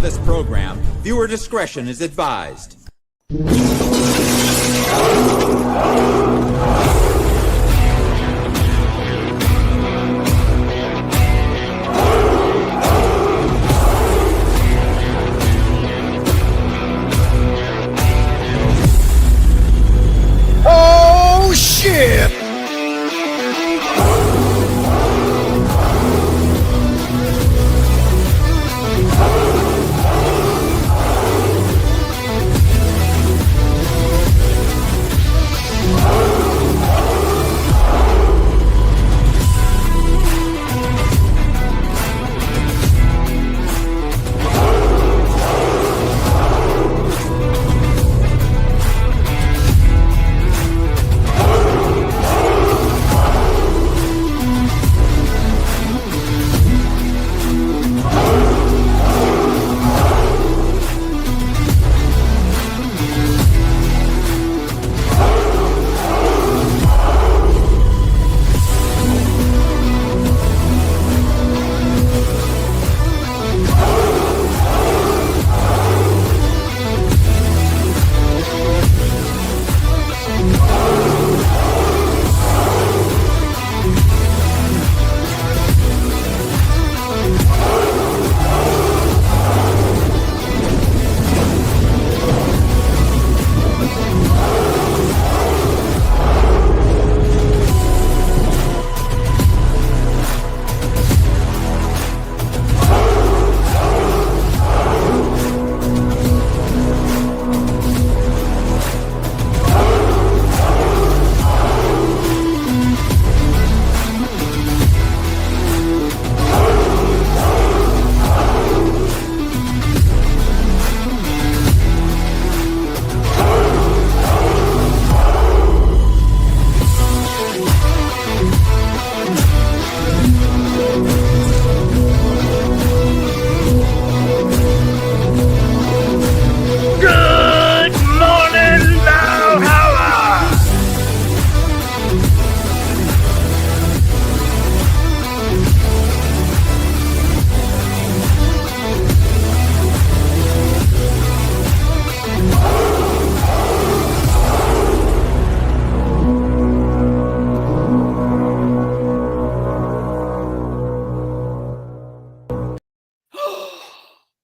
this program, viewer discretion is advised. Oh, shit!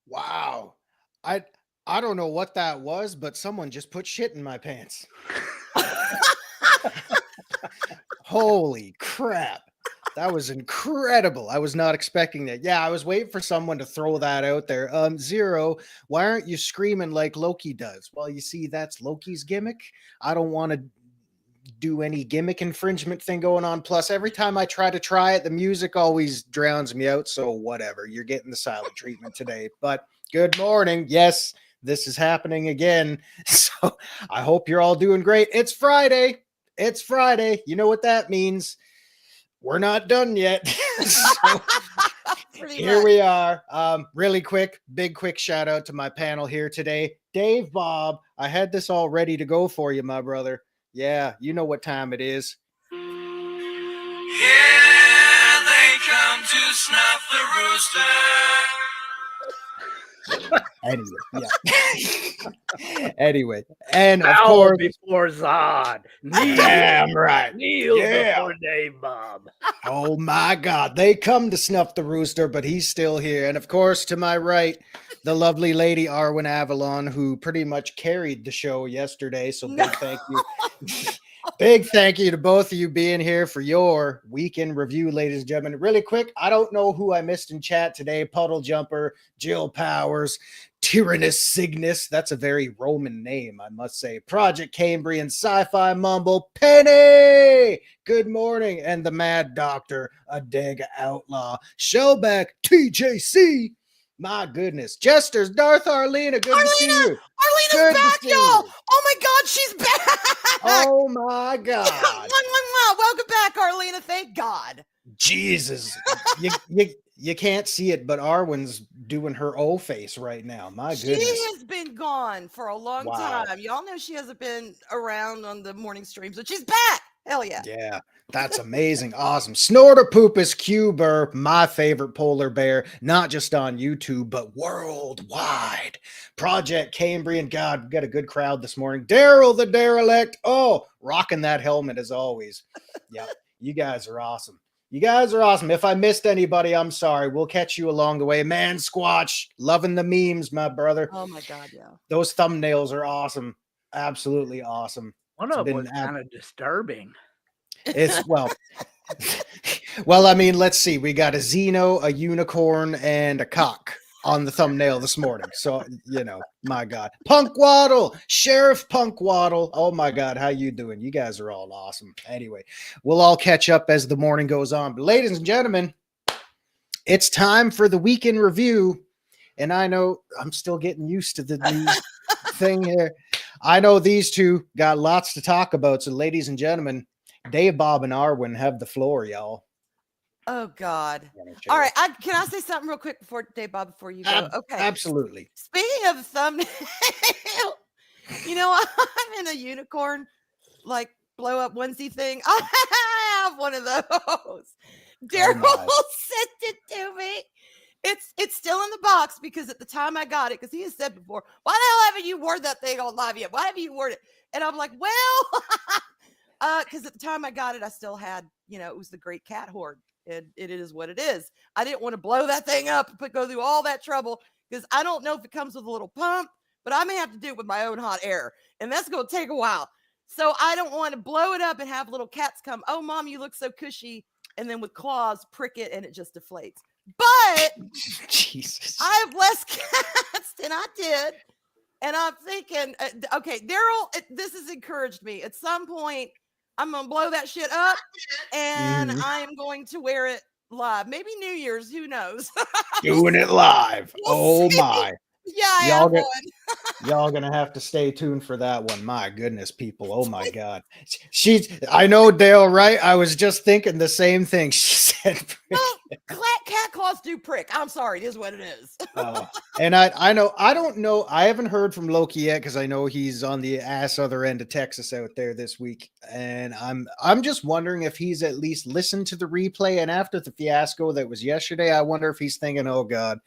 Wow. I don't know what that was, but someone just put shit in my pants. Holy crap. That was incredible. I was not expecting that. Yeah, I was waiting for someone to throw that out there. Zero, why aren't you screaming like Loki does? Well, you see, that's Loki's gimmick. I don't want to do any gimmick infringement thing going on. Plus, every time I try it, the music always drowns me out. So whatever, you're getting the silent treatment today. But good morning. Yes, this is happening again. So I hope you're all doing great. It's Friday. It's Friday. You know what that means. We're not done yet. So here we are. Really quick, quick shout out to my panel here today. Dave, Bob, I had this all ready to go for you, my brother. Yeah, you know what time it is. Here they come to snuff the rooster. Anyway, and of course, before Zod. Damn right. Kneel before Dave Bob. Oh my God, they come to snuff the rooster, but he's still here. And of course, to my right, the lovely lady Arwyn Avalon, who pretty much carried the show yesterday. So big thank you. Big thank you to both of you being here for your weekend review, ladies and gentlemen. Really quick, I don't know who I missed in chat today. Puddle Jumper, Jill Powers, Tyrannus Cygnus. That's a very Roman name, I must say. Project Cambrian, Sci-Fi Mumble, Penny. Good morning. And the Mad Doctor, Adega Outlaw, Shellback, TJC. My goodness. Jesters, Darth Arlena, good to see you. Arlena's back, y'all. Oh my God, she's back. Oh my God. Welcome back, Arlena. Thank God. Jesus. You can't see it, but Arwen's doing her O face right now. My goodness. She has been gone for a long time. Y'all know she hasn't been around on the morning streams, but she's back. Hell yeah. Yeah, that's amazing. Awesome. Snortopoopas Cuber, my favorite polar bear, not just on YouTube, but worldwide. Project Cambrian. God, we got a good crowd this morning. Daryl the Derelict. Oh, rocking that helmet as always. Yeah, you guys are awesome. You guys are awesome. If I missed anybody, I'm sorry. We'll catch you along the way. Man, Squatch, loving the memes, my brother. Oh my God, yeah. Those thumbnails are awesome. Absolutely awesome. One It's of them been was kind of disturbing. It's well, I mean, let's see. We got a Xeno, a unicorn, and a cock on the thumbnail this morning. So, my God. Punk Waddle, Sheriff Punk Waddle. Oh my God, how you doing? You guys are all awesome. Anyway, we'll all catch up as the morning goes on. But ladies and gentlemen, it's time for the weekend review. And I know I'm still getting used to the new thing here. I know these two got lots to talk about. So, ladies and gentlemen, Dave, Bob, and Arwyn have the floor, y'all. Oh God. All right. Can I say something real quick before Dave Bob, before you go? Okay. Absolutely. Speaking of thumbnail, I'm in a unicorn like blow up onesie thing. I have one of those. Daryl sent it to me. It's still in the box because at the time I got it, because he has said before, why the hell haven't you worn that thing on live yet? Why haven't you worn it? And I'm like, well, because at the time I got it, I still had, it was the Great Cat Horde. And it is what it is. I didn't want to blow that thing up and go through all that trouble because I don't know if it comes with a little pump, but I may have to do it with my own hot air. And that's going to take a while. So I don't want to blow it up and have little cats come, oh, Mom, you look so cushy. And then with claws, prick it and it just deflates. But Jesus, I have less cats than I did. And I'm thinking, okay, Daryl, this has encouraged me. At some point, I'm going to blow that shit up and I am going to wear it live. Maybe New Year's, who knows? Doing it live. We'll see. My. Yeah, I have one. Y'all gonna have to stay tuned for that one. My goodness, people. Oh my God. I know, Dale, right? I was just thinking the same thing. She said, cat claws do prick. I'm sorry. It is what it is. And I know, I don't know. I haven't heard from Loki yet because I know he's on the other end of Texas out there this week. And I'm just wondering if he's at least listened to the replay. And after the fiasco that was yesterday, I wonder if he's thinking, oh God,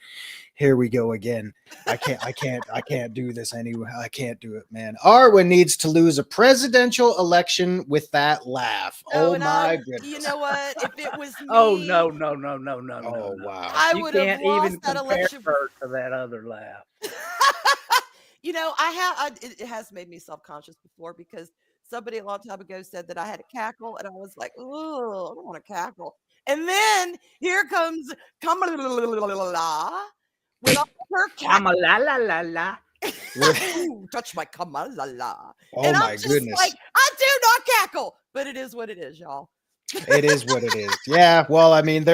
here we go again. I can't do this anyway. I can't do it, man. Arwyn needs to lose a presidential election with that laugh. Oh my goodness. You know what? If it was me. Oh, no. Oh, wow. I would have lost that election. Her to that other laugh. It has made me self-conscious before because somebody a long time ago said that I had a cackle and I was like, oh, I don't want to cackle. And then here comes with all her Kamalala. touch my kamalala. Oh and my I'm just goodness. like, I do not cackle, but it is what it is, y'all. It is what it is. Yeah. Well, I mean,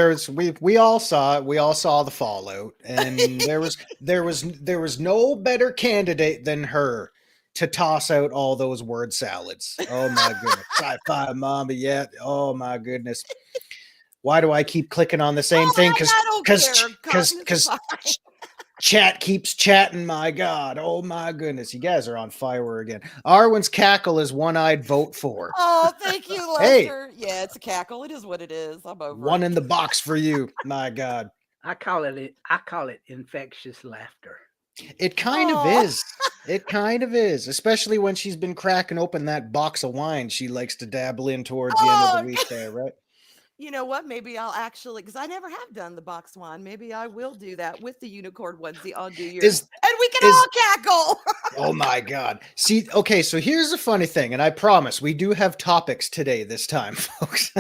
we all saw it. We all saw the fallout, and there was no better candidate than her to toss out all those word salads. Oh my goodness. High five, Mama. Yeah. Oh my goodness. Why do I keep clicking on the same thing? Because chat keeps chatting. My God. Oh my goodness. You guys are on fire again. Arwyn's cackle is one-eyed vote for. Oh, thank you, Lester. Hey. Yeah, it's a cackle. It is what it is. I'm over one in the box for you. My God. I call it infectious laughter. It kind of is. It kind of is, especially when she's been cracking open that box of wine she likes to dabble in towards the end of the week there, right? You know what? Maybe I'll actually, because I never have done the box wine. Maybe I will do that with the unicorn onesie on New Year's. And we can all cackle. Oh my God. See, okay, so here's the funny thing, and I promise we do have topics today this time, folks.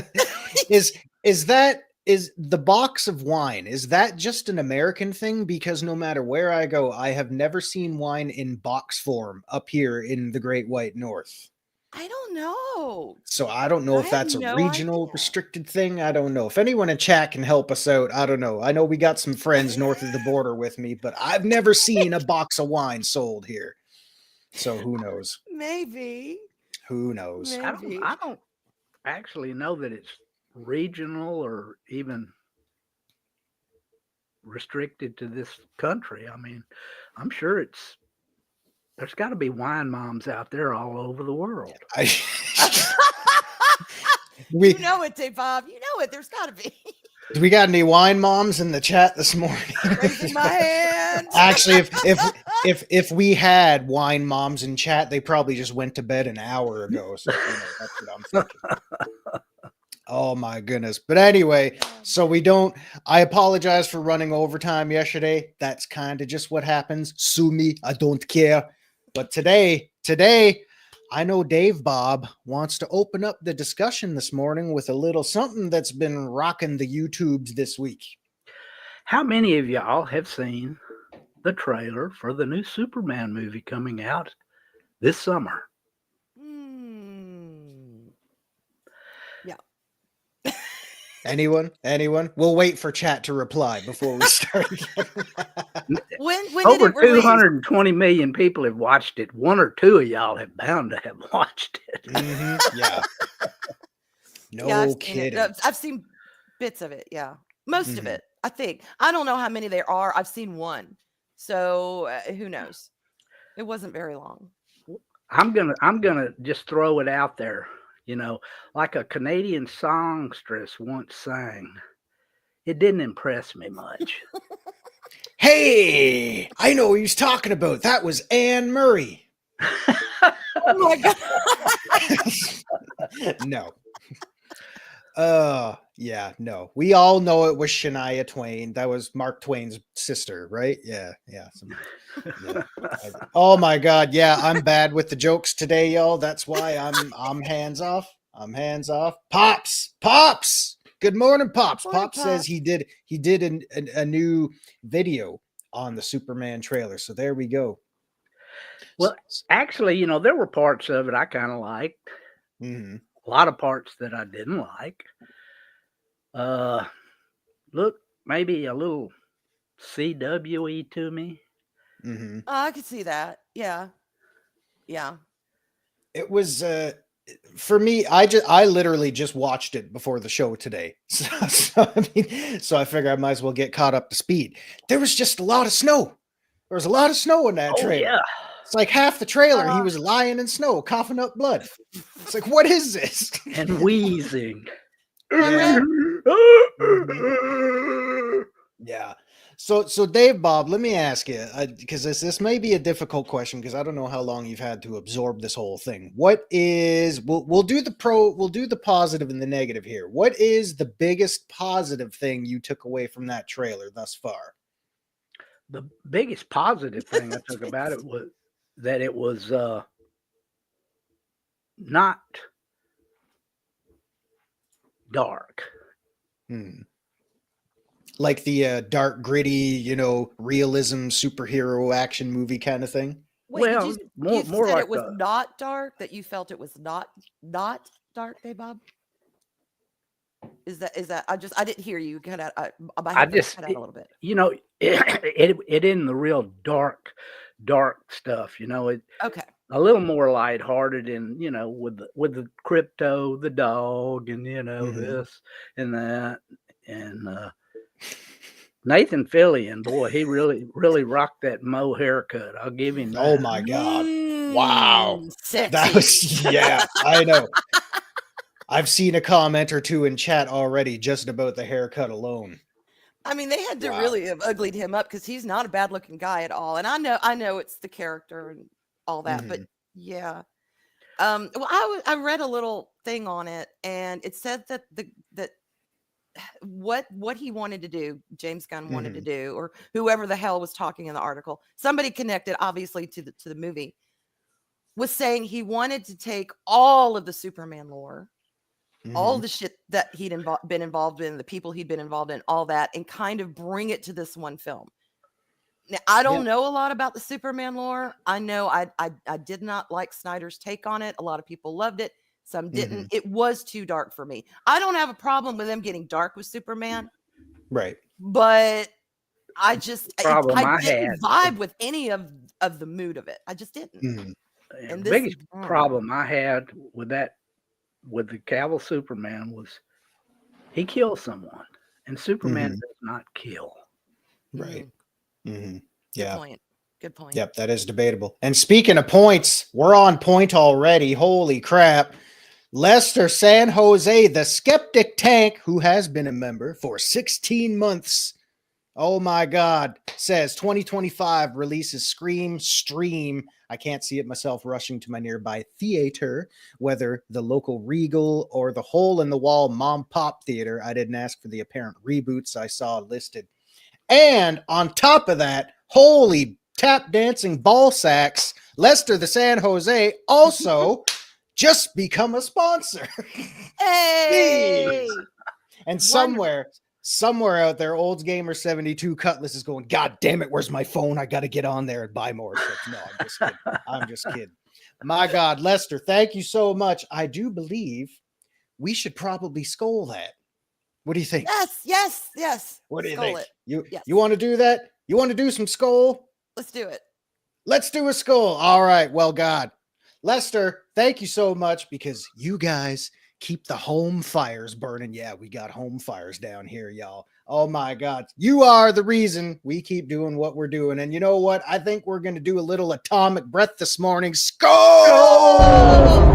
Is the box of wine, is that just an American thing? Because no matter where I go, I have never seen wine in box form up here in the Great White North. I don't know. So I don't know if that's a regional restricted thing. I don't know. If anyone in chat can help us out, I don't know. I know we got some friends north of the border with me, but I've never seen a box of wine sold here. So who knows? Maybe. Who knows? Maybe. I don't actually know that it's regional or even restricted to this country. I mean, I'm sure there's got to be wine moms out there all over the world. We You know it, Dave Bob. You know it. There's got to be. do we got any wine moms in the chat this morning? Raising my hand. Actually, if we had wine moms in chat, they probably just went to bed an hour ago. So that's what I'm thinking. Oh my goodness. But anyway, so we don't. I apologize for running overtime yesterday. That's kind of just what happens. Sue me. I don't care. But today, I know Dave Bob wants to open up the discussion this morning with a little something that's been rocking the YouTubes this week. How many of y'all have seen the trailer for the new Superman movie coming out this summer? Yeah. Anyone? We'll wait for chat to reply before we start. When Over did it release? 220 million people have watched it. One or two of y'all have bound to have watched it. Yeah. No Yeah, I've seen kidding. it. I've seen bits of it. Yeah, most of it. I think. I don't know how many there are. I've seen one, so who knows? It wasn't very long. I'm gonna just throw it out there. You know, like a Canadian songstress once sang, it didn't impress me much. Hey, I know what he's talking about. That was Anne Murray. Oh my god! No. Yeah, no. We all know it was Shania Twain. That was Mark Twain's sister, right? Yeah. Yeah. Oh my god, yeah, I'm bad with the jokes today, y'all. That's why I'm hands off. I'm hands off. Pops. Good morning, Pops. Morning, Pops says he did a new video on the Superman trailer. So there we go. Well, actually, you know, there were parts of it I kind of liked. Mhm. A lot of parts that I didn't like. Look, maybe a little CW-y to me. Mhm. I could see that. Yeah. It was for me. I literally just watched it before the show today, so I figure I might as well get caught up to speed. There was just a lot of snow. There was a lot of snow in that trailer. Yeah. It's like half the trailer, and he was lying in snow, coughing up blood. It's like, what is this? And wheezing. Yeah. Yeah. So Dave Bob, let me ask you, because this may be a difficult question because I don't know how long you've had to absorb this whole thing. What is we'll do the positive and the negative here. What is the biggest positive thing you took away from that trailer thus far? The biggest positive thing I took about it was that it was not dark. Like the dark, gritty, realism superhero action movie kind of thing. Wait, Well, you more said like it was not dark. That you felt it was not dark, Dave Bob. Is that? I didn't hear you. Cut out. I just cut out a little bit. You know, it in the real dark stuff. You know, it Okay. a little more lighthearted, and with the crypto, the dog, and this and that, and Nathan Fillion, boy, he really rocked that Mo haircut. I'll give him that. Oh my God! Wow, Sexy. that was I know. I've seen a comment or two in chat already just about the haircut alone. I mean, they had to really have uglied him up because he's not a bad looking guy at all. And I know it's the character and all that, but yeah. Well, I read a little thing on it, and it said that that what he wanted to do, James Gunn wanted to do, or whoever the hell was talking in the article, somebody connected obviously to the movie, was saying he wanted to take all of the Superman lore, all the shit that he'd been involved in, the people he'd been involved in, all that, and kind of bring it to this one film. Now, I don't know a lot about the Superman lore. I know I did not like Snyder's take on it. A lot of people loved it. Some didn't. It was too dark for me. I don't have a problem with them getting dark with Superman. Right. But I just I didn't had vibe with any of the mood of it. I just didn't. And the biggest problem I had with the Cavill Superman was he killed someone, and Superman does not kill. Right. Good point. Yep, that is debatable. And speaking of points, we're on point already. Holy crap. Lester San Jose, the Skeptic Tank, who has been a member for 16 months. Oh my God, says 2025 releases Scream Stream. I can't see it myself rushing to my nearby theater, whether the local Regal or the hole in the wall mom pop theater. I didn't ask for the apparent reboots I saw listed. And on top of that, holy tap dancing ball sacks, Lester the San Jose also just become a sponsor. Hey! And somewhere out there, Olds Gamer 72 Cutlass is going, God damn it, where's my phone? I got to get on there and buy more shit. No, I'm just kidding. I'm just kidding. My God, Lester, thank you so much. I do believe we should probably skull that. What do you think? Yes. What do you Skull think? Yes. You want to do that? You want to do some skull? Let's do it. Let's do a skull. All right. Well, God. Lester, thank you so much because you guys keep the home fires burning. Yeah, we got home fires down here, y'all. Oh my God. You are the reason we keep doing what we're doing. And you know what? I think we're going to do a little atomic breath this morning. Skull!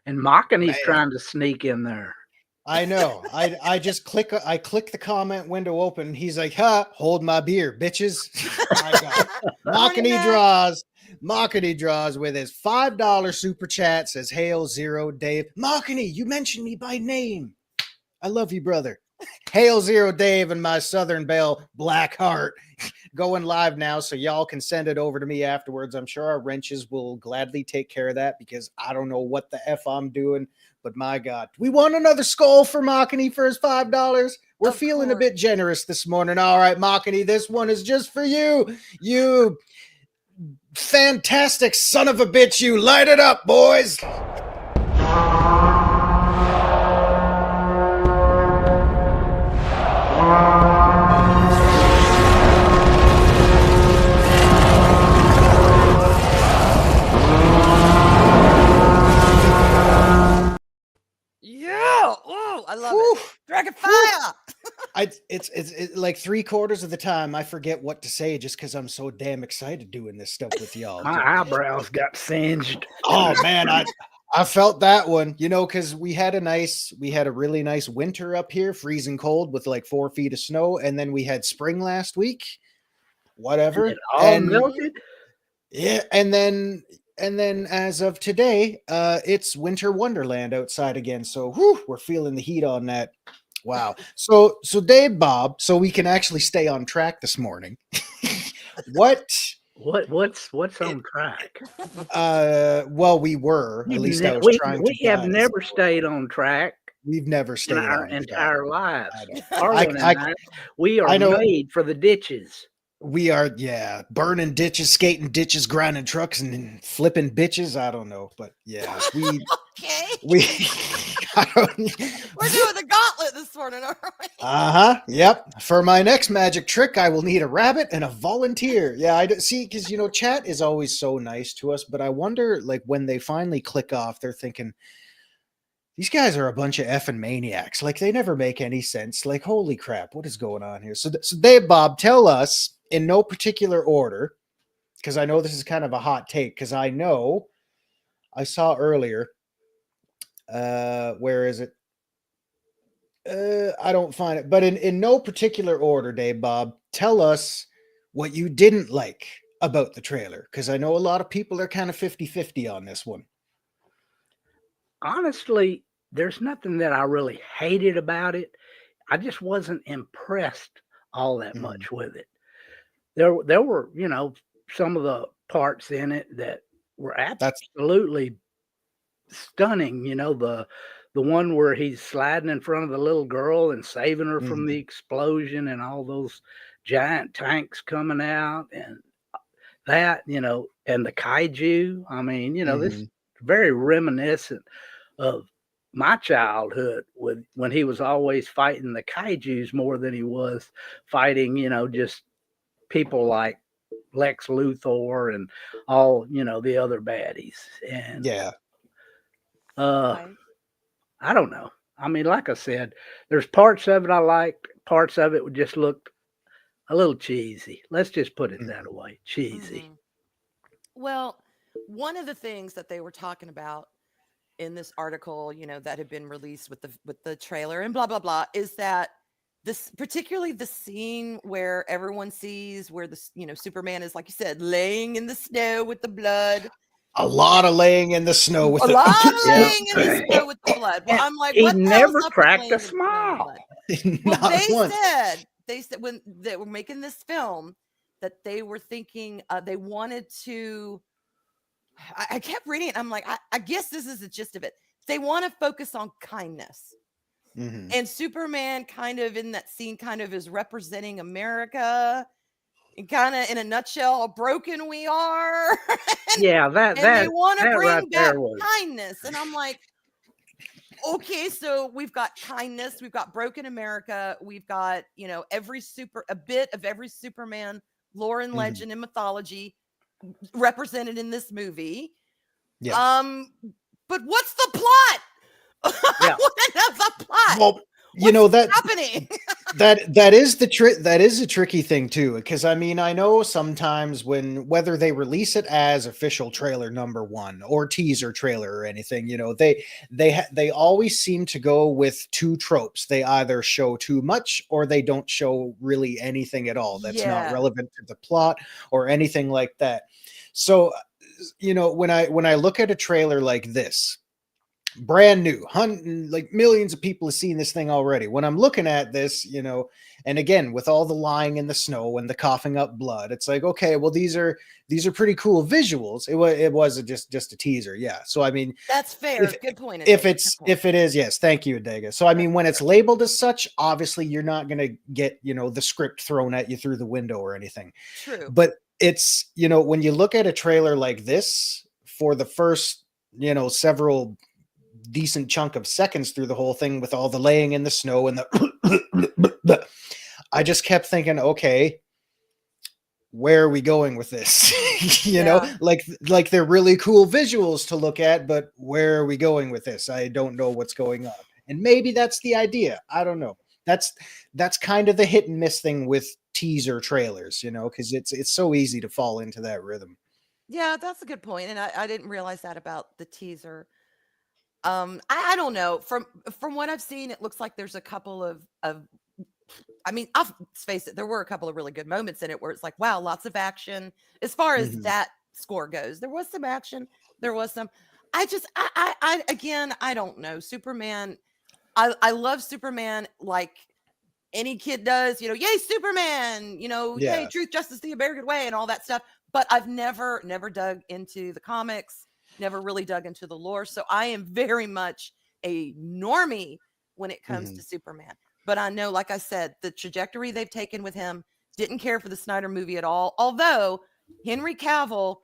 And Machini's Man. trying to sneak in there. I know. I just click the comment window open. And he's like, hold my beer, bitches. My God. Machini draws with his $5 super chat, says, Hail Zero Dave. Machini, you mentioned me by name. I love you, brother. Hail Zero Dave and my Southern Belle Blackheart going live now, so y'all can send it over to me afterwards. I'm sure our wrenches will gladly take care of that because I don't know what the F I'm doing, but my God. We want another skull for Machini for his $5. We're Of feeling a course. bit generous this morning. All right, Machini, this one is just for you. You fantastic son of a bitch. You light it up, boys. Yeah. Oh, I love Whew. it. Dragon fire. It's like 3/4 of the time I forget what to say just because I'm so damn excited doing this stuff with y'all. My eyebrows got singed. Oh man, I felt that one, because we had a really nice winter up here, freezing cold with like 4 feet of snow, and then we had spring last week. Whatever. It all melted. Yeah, and then as of today, it's winter wonderland outside again. So we're feeling the heat on that. Wow. So Dave Bob, so we can actually stay on track this morning. What's on track? Well, we were. At least I was trying to. We have never stayed on track. We've never stayed in our on entire lives. Arwyn and I, we are made for the ditches. We are, burning ditches, skating ditches, grinding trucks, and flipping bitches. I don't know, but yeah, Okay. we're doing the gauntlet this morning, aren't we? Yep. For my next magic trick, I will need a rabbit and a volunteer. Yeah, I see, because chat is always so nice to us, but I wonder, like, when they finally click off, they're thinking, these guys are a bunch of effing maniacs. Like, they never make any sense. Like, holy crap, what is going on here? So Dave Bob, tell us in no particular order, because I know this is kind of a hot take, because I know I saw earlier, where is it? I don't find it, but in no particular order, Dave Bob, tell us what you didn't like about the trailer, because I know a lot of people are kind of 50-50 on this one. Honestly, there's nothing that I really hated about it. I just wasn't impressed all that much with it. There were, some of the parts in it that were absolutely stunning. The one where he's sliding in front of the little girl and saving her from the explosion and all those giant tanks coming out and that, and the kaiju. I mean, this is very reminiscent of my childhood when he was always fighting the kaijus more than he was fighting, just people like Lex Luthor and all, the other baddies. And Yeah. Right. I don't know. I mean, like I said, there's parts of it I liked. Parts of it just looked a little cheesy. Let's just put it that way. Cheesy. Mhm. Well, one of the things that they were talking about in this article, that had been released with the trailer and blah blah blah, is that particularly the scene where everyone sees where Superman is, like you said, laying in the snow with the blood. A lot of laying in the snow with A the lot of laying in the snow with the blood. Well, I'm like, He what the never hell's up with cracked laying a in the snow with smile. blood? Well, Not once. they said when they were making this film that they were thinking they wanted to. I kept reading it. I'm like, I guess this is the gist of it. They want to focus on kindness. Mhm. And Superman kind of in that scene kind of is representing America and kind of in a nutshell how broken we are. Yeah, and they want to that bring right back there was. kindness. And I'm like, okay, so we've got kindness, we've got broken America, we've got, a bit of every Superman lore and legend and mythology represented in this movie. Yeah. But what's the plot? I want to know the plot. Well, What's happening? that is the trick. That is a tricky thing too, because I mean, I know sometimes whether they release it as official trailer number 1 or teaser trailer or anything, they always seem to go with 2 tropes. They either show too much or they don't show really anything at all that's not relevant to the plot or anything like that. So, when I look at a trailer like this, brand new, like millions of people have seen this thing already. When I'm looking at this, and again with all the lying in the snow and the coughing up blood, it's like, okay, well these are pretty cool visuals. It wasn't just a teaser, yeah. So I mean, that's fair. Good point. If it is, yes, thank you, Adega. So I mean, when it's labeled as such, obviously you're not gonna get the script thrown at you through the window or anything. True. But it's when you look at a trailer like this for the first several decent chunk of seconds through the whole thing with all the laying in the snow and the I just kept thinking, okay, where are we going with this? Like they're really cool visuals to look at, but where are we going with this? I don't know what's going on. And maybe that's the idea. I don't know. That's kind of the hit and miss thing with teaser trailers, because it's so easy to fall into that rhythm. Yeah, that's a good point. And I didn't realize that about the teaser. I don't know. From what I've seen, it looks like there's a couple of I mean, I'll face it, there were a couple of really good moments in it where it's like, wow, lots of action. As far as that score goes, there was some action. There was some. I don't know. Superman. I love Superman like any kid does. Yay, Superman. Yay, truth, justice, the American way, and all that stuff. But I've never dug into the comics. Never really dug into the lore. So I am very much a normie when it comes to Superman. But I know, like I said, the trajectory they've taken with him, didn't care for the Snyder movie at all. Although Henry Cavill,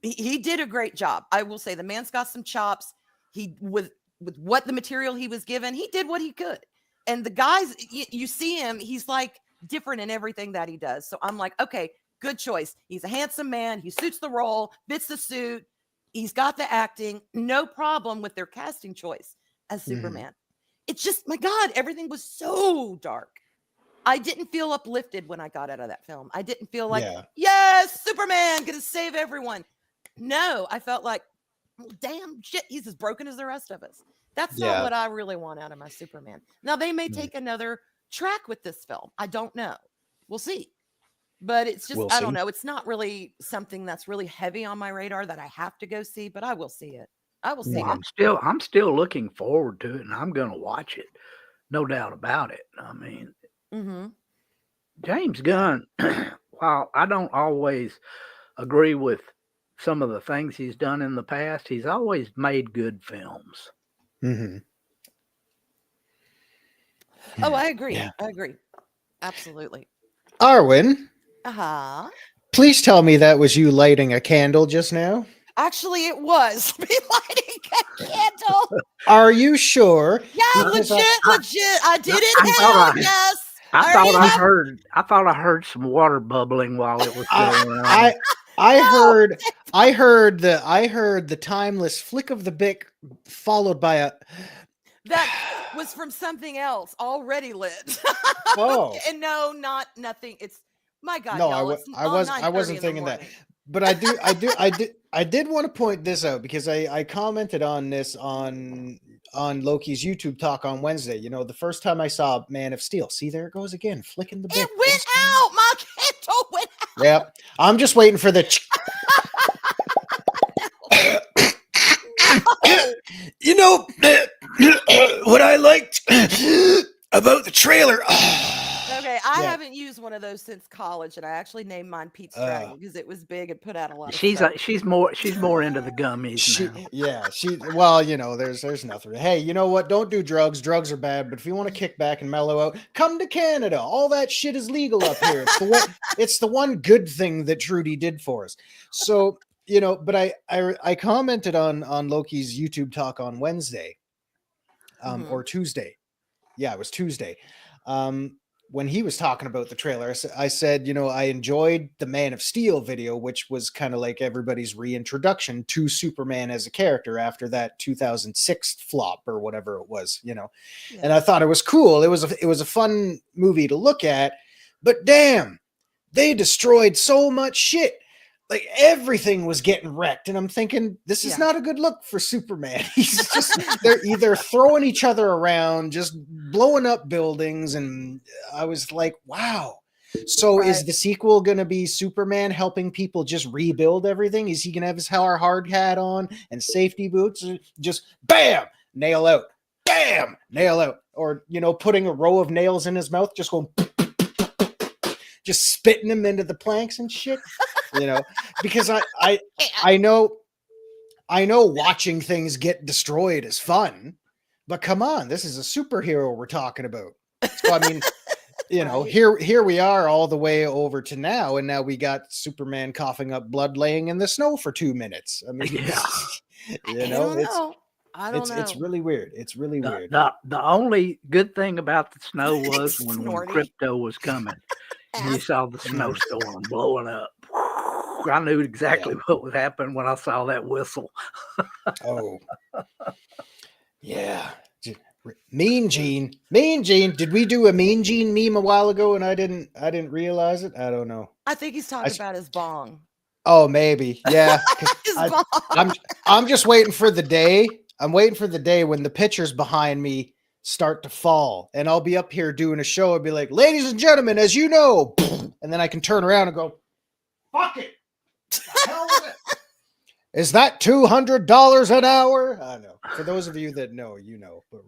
he did a great job. I will say the man's got some chops. He with what the material he was given, he did what he could. And the guys, you see him, he's like different in everything that he does. So I'm like, okay, good choice. He's a handsome man. He suits the role, fits the suit. He's got the acting, no problem with their casting choice as Superman. It's just, my God, everything was so dark. I didn't feel uplifted when I got out of that film. I didn't feel like, yes, Superman gonna save everyone. No, I felt like, damn shit, he's as broken as the rest of us. That's not what I really want out of my Superman. Now, they may take another track with this film. I don't know. We'll see. But it's just, I don't know. It's not really something that's really heavy on my radar that I have to go see, but I will see it. I will see it. I'm still looking forward to it, and I'm going to watch it. No doubt about it. I mean, James Gunn, while I don't always agree with some of the things he's done in the past, he's always made good films. Oh, I agree. I agree. Absolutely. Arwyn, please tell me that was you lighting a candle just now. Actually, it was me lighting a candle. Are you sure? Yeah, legit. I did it. Hell yes. I thought I heard some water bubbling while it was going on. I heard the timeless flick of the bic followed by a That was from something else already lit. Oh. And no, not nothing. It's my God, No, y'all. I wasn't thinking that. But I did want to point this out because I commented on this on Loki's YouTube talk on Wednesday. You know, the first time I saw Man of Steel. See, there it goes again, flicking the bic. It went out. My candle went out. Yep. I'm just waiting for the You know what I liked about the trailer. Okay, I haven't used one of those since college, and I actually named mine Pete's Dragon because it was big and put out a lot of stuff. She's more into the gummies now. Yeah, well, you know, there's nothing. Hey, you know what? Don't do drugs. Drugs are bad, but if you want to kick back and mellow out, come to Canada. All that shit is legal up here. It's the one good thing that Trudy did for us. So, you know, but I commented on Loki's YouTube talk on Wednesday, or Tuesday. Yeah, it was Tuesday. When he was talking about the trailer, I said, you know, I enjoyed the Man of Steel video, which was kind of like everybody's reintroduction to Superman as a character after that 2006 flop or whatever it was, you know. Yeah. And I thought it was cool. It was a fun movie to look at, but damn, they destroyed so much shit. Like everything was getting wrecked, and I'm thinking this is not a good look for Superman. They're either throwing each other around, just blowing up buildings, and I was like, wow. So is the sequel going to be Superman helping people just rebuild everything? Is he going to have his hard hat on and safety boots? Just bam, nail out, bam, nail out, or you know, putting a row of nails in his mouth, just going, just spitting him into the planks and shit. You know, because I know watching things get destroyed is fun, but come on, this is a superhero we're talking about. So I mean, you know, here we are all the way over to now, and now we got Superman coughing up blood laying in the snow for 2 minutes. I mean, you know, it's really weird. It's really weird. The only good thing about the snow was when Crypto was coming. You saw the snowstorm blowing up. I knew exactly what would happen when I saw that whistle. Oh, yeah. Mean Gene. Did we do a Mean Gene meme a while ago and I didn't realize it? I don't know. I think he's talking about his bong. Oh, maybe. Yeah. I'm just waiting for the day. I'm waiting for the day when the pictures behind me start to fall and I'll be up here doing a show and be like, ladies and gentlemen, as you know, and then I can turn around and go, fuck it. Hell is it? Is that $200 an hour? I know. For those of you that know, you know. But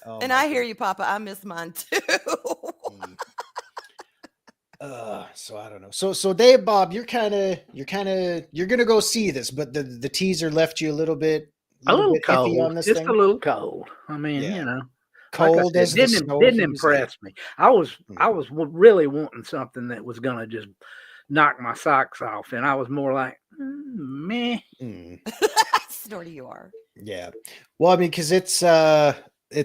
really. And I hear you, Papa. I miss mine too. So I don't know. So Dave, Bob, you're gonna go see this, but the teaser left you a little bit cold on this just thing. A little cold. I mean, you know, cold like said, didn't impress me. I was really wanting something that was gonna just knock my socks off, and I was more like, meh. Snorty, you are. Yeah. Well, I mean, because it's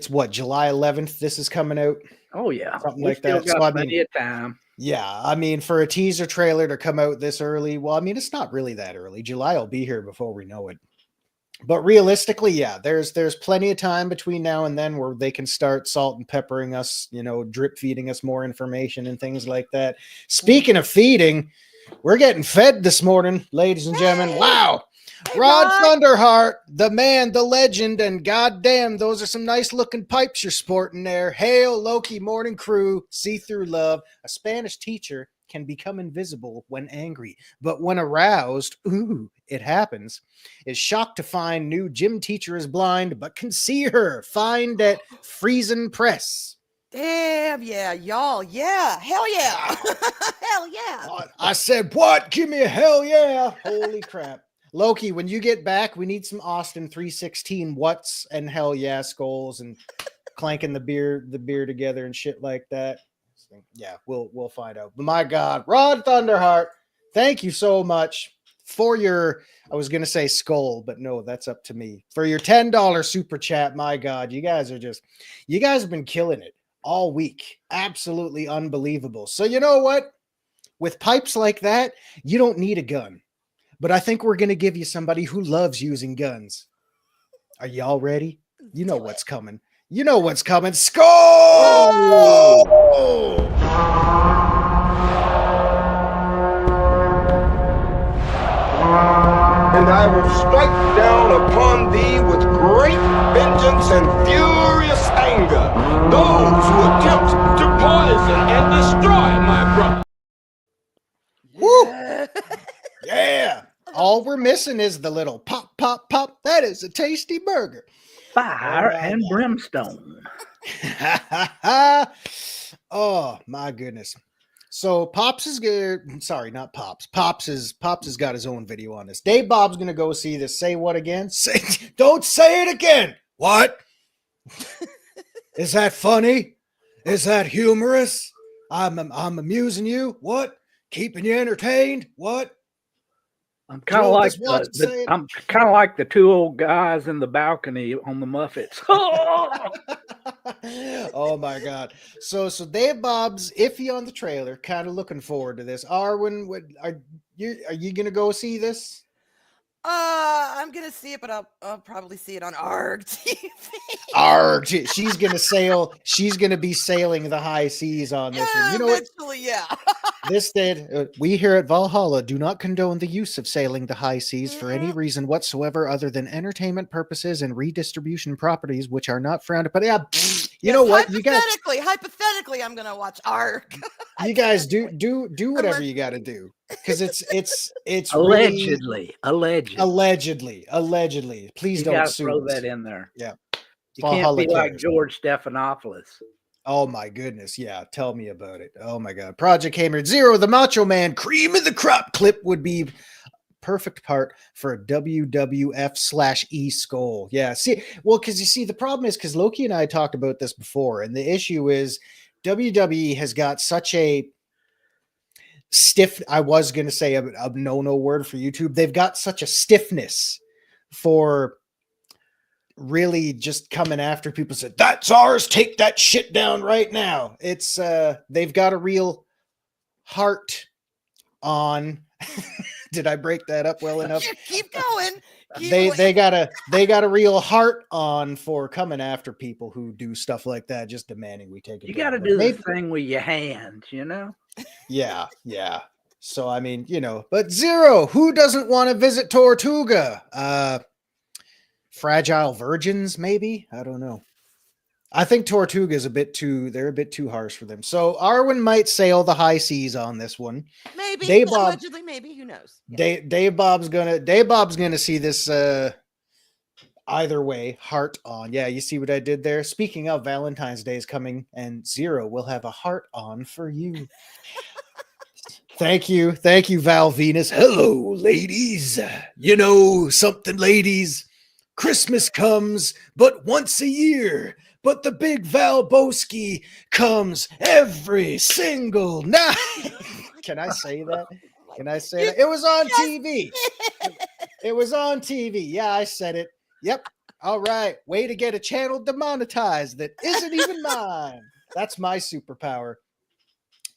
what, July 11th. This is coming out. Oh yeah, something like that. So I mean, plenty of time. Yeah, I mean, for a teaser trailer to come out this early, well, I mean, it's not really that early. July will be here before we know it. But realistically, yeah, there's plenty of time between now and then where they can start salt and peppering us, you know, drip feeding us more information and things like that. Speaking of feeding, we're getting fed this morning, ladies and gentlemen. Wow. Hey, Rod Thunderheart, the man, the legend, and goddamn, those are some nice looking pipes you're sporting there. Hail, Loki morning crew, see through love. A Spanish teacher can become invisible when angry, but when aroused, ooh, it happens. Is shocked to find new gym teacher is blind, but can see her. Find at Friesen Press. Damn, yeah, y'all. Yeah, hell yeah. Hell yeah. I said, what? Give me a hell yeah. Holy crap. Loki, when you get back, we need some Austin 316 what's and hell yeah skulls and clanking the beer together and shit like that. Yeah, we'll find out. But my God, Rod Thunderheart, thank you so much for your, I was gonna say skull, but no, that's up to me. For your $10 super chat. My God, you guys have been killing it all week. Absolutely unbelievable. So you know what? With pipes like that, you don't need a gun. But I think we're going to give you somebody who loves using guns. Are y'all ready? You know what's coming. You know what's coming. Skull! And I will strike down upon thee with great vengeance and furious anger those who attempt to poison and destroy my brother. Woo! Yeah. All we're missing is the little pop, pop, pop. That is a tasty burger. Fire and brimstone. Oh my goodness. So Pops is good. Sorry, not Pops. Pops has got his own video on this. Dave Bob's gonna go see this. Say what again? Don't say it again. What? Is that funny? Is that humorous? I'm amusing you. What? Keeping you entertained? What? I'm kind of like I'm kind of like the two old guys in the balcony on the Muffets. Oh my God! So Dave Bob's iffy on the trailer. Kind of looking forward to this. Arwyn, are you gonna go see this? I'm gonna see it, but I'll probably see it on ARG TV. ARG. She's gonna sail. She's gonna be sailing the high seas on this one. You know what? Yeah. This did. We here at Valhalla do not condone the use of sailing the high seas for any reason whatsoever other than entertainment purposes and redistribution properties, which are not frowned upon. Yeah, you know what? Hypothetically, I'm gonna watch ARG. You guys do whatever you got to do, because it's allegedly. Please you don't throw that in there. Yeah, you can't be like George Stephanopoulos. Oh my goodness, yeah, tell me about it. Oh my God, Project Hammer Zero, the Macho Man cream of the crop clip would be perfect part for a WWF/E Skull. Yeah, see, well, because you see, the problem is because Loki and I talked about this before, and the issue is WWE has got such a stiff, I was going to say a no word for YouTube. They've got such a stiffness for really just coming after people. Said, that's ours. Take that shit down right now. It's they've got a real heart on. Did I break that up well enough? Keep going. They got a real heart on for coming after people who do stuff like that, just demanding we take it. You got to do the thing with your hands, you know? Yeah. So I mean, but Zero, who doesn't want to visit Tortuga? Fragile Virgins, maybe? I don't know. I think Tortuga is they're a bit too harsh for them. So Arwyn might sail the high seas on this one. Maybe, allegedly, maybe, who knows? Yeah. Dave Bob's gonna see this either way, heart on. Yeah, you see what I did there? Speaking of, Valentine's Day is coming, and Zero will have a heart on for you. Thank you, Val Venus. Hello, ladies. You know something, ladies? Christmas comes but once a year, but the big Val Boski comes every single night. Can I say that? It was on TV. It was on TV. Yeah, I said it. Yep. All right. Way to get a channel demonetized that isn't even mine. That's my superpower.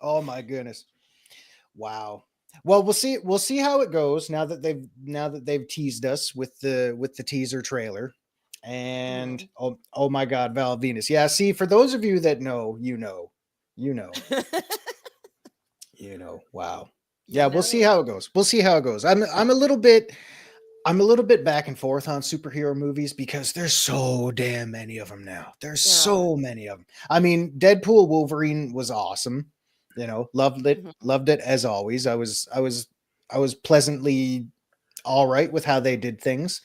Oh my goodness. Wow. Well, we'll see how it goes now that they've teased us with the teaser trailer. And oh my God, Val Venus. Yeah, see, for those of you that know, you know. Wow. Yeah, we'll see how it goes. I'm a little bit back and forth on superhero movies because there's so damn many of them now. There's so many of them. I mean, Deadpool Wolverine was awesome. Loved it as always. I was pleasantly all right with how they did things.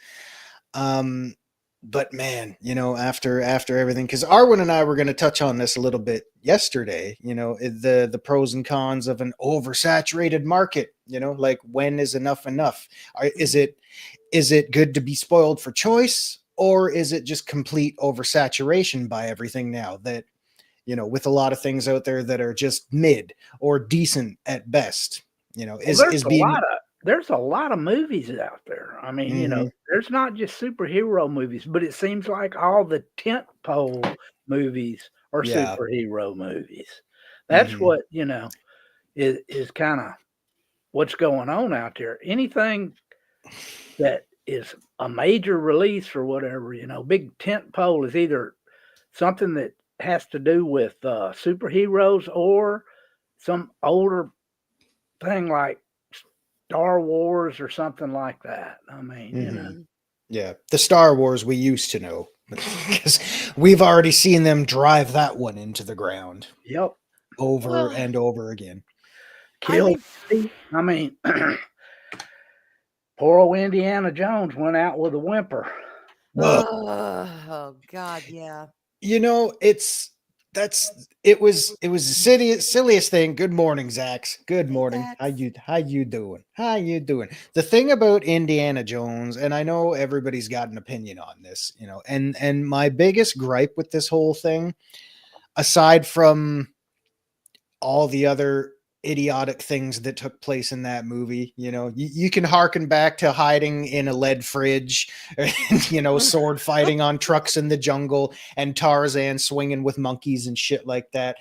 But man, after everything, because Arwyn and I were going to touch on this a little bit yesterday, the pros and cons of an oversaturated market, like when is enough? Is it good to be spoiled for choice, or is it just complete oversaturation by everything now that, with a lot of things out there that are just mid or decent at best, there's a lot of movies out there. I mean, there's not just superhero movies, but it seems like all the tentpole movies or Yeah. superhero movies. That's what, is kind of what's going on out there. Anything that is a major release or whatever, big tent pole is either something that has to do with superheroes or some older thing like Star Wars or something like that. I mean, Yeah, the Star Wars we used to know, because we've already seen them drive that one into the ground Yep. over and over again. Kill. I mean, poor old Indiana Jones went out with a whimper. Oh God, yeah. It was the silliest thing. Good morning, Zax. Good morning. Zax. How you doing? How you doing? The thing about Indiana Jones, and I know everybody's got an opinion on this, and my biggest gripe with this whole thing, aside from all the other idiotic things that took place in that movie, you can harken back to hiding in a lead fridge, and, sword fighting on trucks in the jungle, and Tarzan swinging with monkeys and shit like that.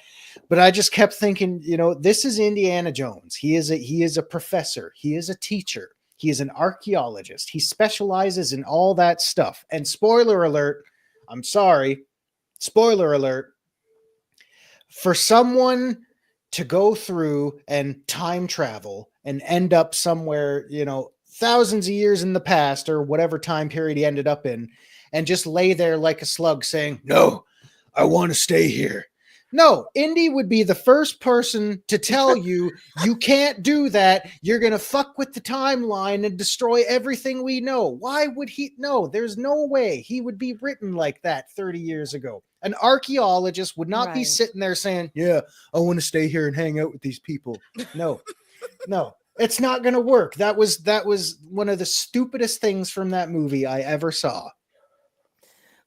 But I just kept thinking, this is Indiana Jones. He is a professor. He is a teacher. He is an archaeologist. He specializes in all that stuff. And spoiler alert, I'm sorry, spoiler alert, for someone to go through and time travel and end up somewhere, thousands of years in the past or whatever time period he ended up in, and just lay there like a slug saying, "No, I want to stay here." No, Indy would be the first person to tell you, you can't do that. You're going to fuck with the timeline and destroy everything we know. Why would he? No, there's no way he would be written like that 30 years ago. An archaeologist would not be sitting there saying, "Yeah, I want to stay here and hang out with these people." No, it's not going to work. That was one of the stupidest things from that movie I ever saw.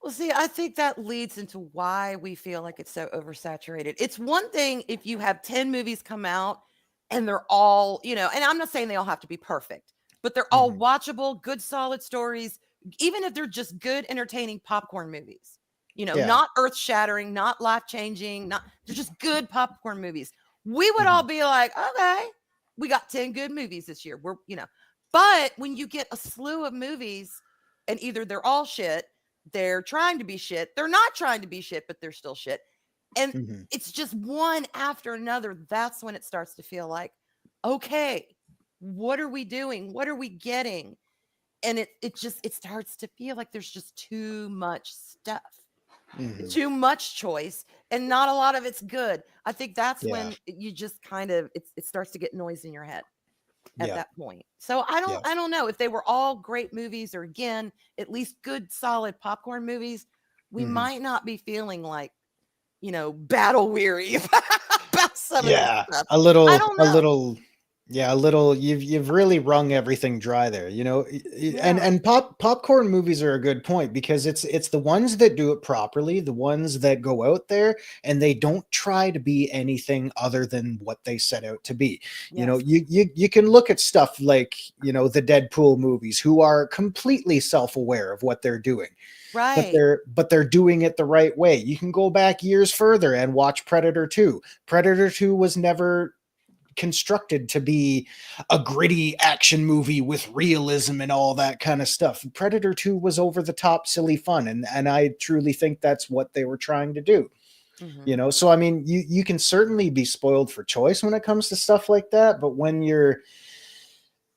Well, see, I think that leads into why we feel like it's so oversaturated. It's one thing if you have 10 movies come out and they're all, and I'm not saying they all have to be perfect, but they're all watchable, good, solid stories, even if they're just good, entertaining popcorn movies. Not earth-shattering, not life-changing, they're just good popcorn movies. We would all be like, okay, we got 10 good movies this year. But when you get a slew of movies and either they're all shit, they're trying to be shit, they're not trying to be shit, but they're still shit. And it's just one after another. That's when it starts to feel like, okay, what are we doing? What are we getting? And it starts to feel like there's just too much stuff. Too much choice, and not a lot of it's good. I think that's when you just kind of it starts to get noise in your head at that point. So I don't know if they were all great movies, or again, at least good solid popcorn movies, we might not be feeling like, battle weary about some of this stuff. a little. You've really wrung everything dry there, and popcorn movies are a good point, because it's the ones that do it properly, the ones that go out there and they don't try to be anything other than what they set out to be. You can look at stuff like, the Deadpool movies, who are completely self-aware of what they're doing. Right. But they're doing it the right way. You can go back years further and watch Predator 2. Predator 2 was never constructed to be a gritty action movie with realism and all that kind of stuff. Predator 2 was over the top, silly fun, and I truly think that's what they were trying to do. So I mean, you can certainly be spoiled for choice when it comes to stuff like that, but when you're,